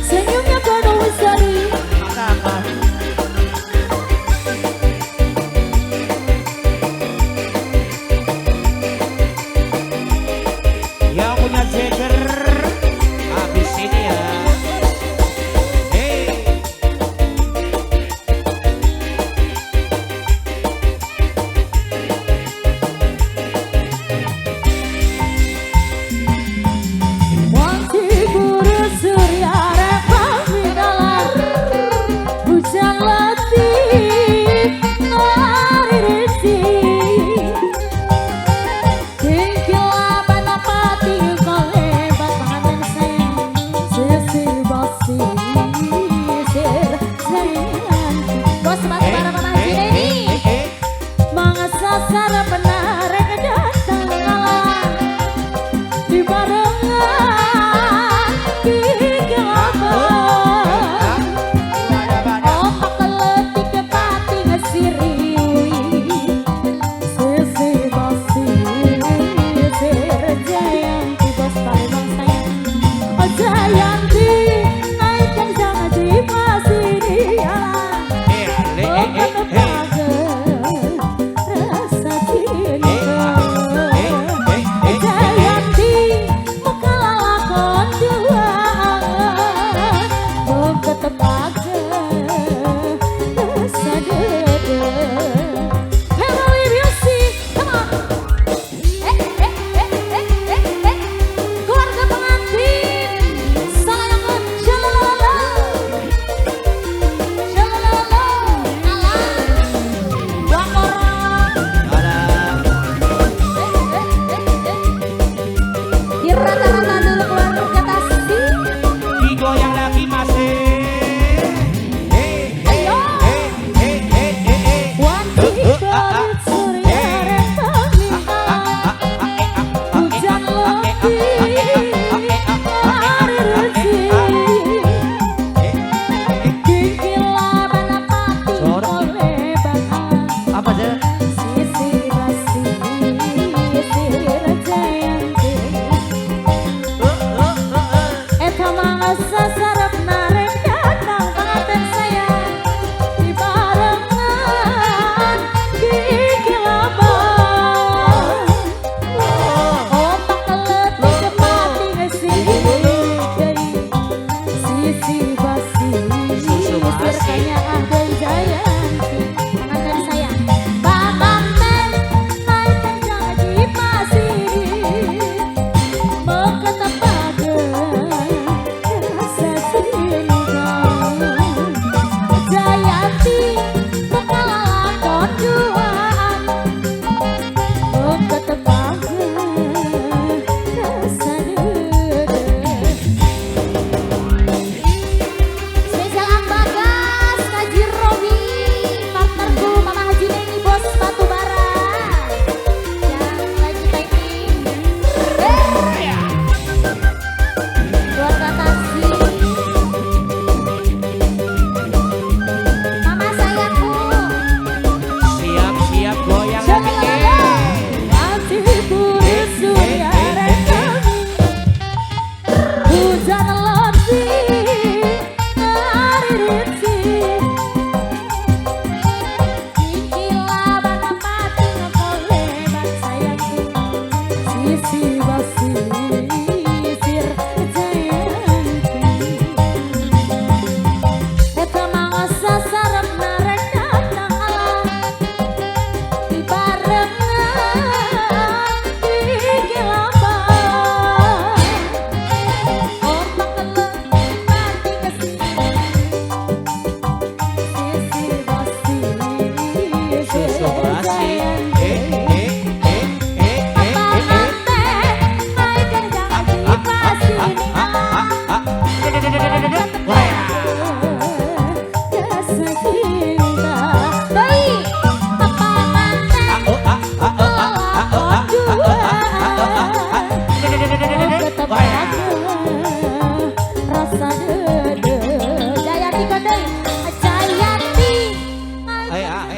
Senyumnya penuh misteri. Yang punya Jagger habis ini ya. Hey. Wanti buru surya repang dalam hujan letih mari resi tinggilah banapati kole batangan sayang sisi basi sir sayang bos mas para panas ini mengesasar benar kedatang alam di barengan kegelapan otak keletik kepati ngesiriwi sisi basi sir jayanti bos paling sayang oh jayanti naikkan jangan di pasiri rasa cinta Jayanti makalalakon dua mengketepaga rasa dede Heavenly Music, come on. Keluarga pengantin sayang shalalala shalalala ala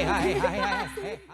hai hai hai.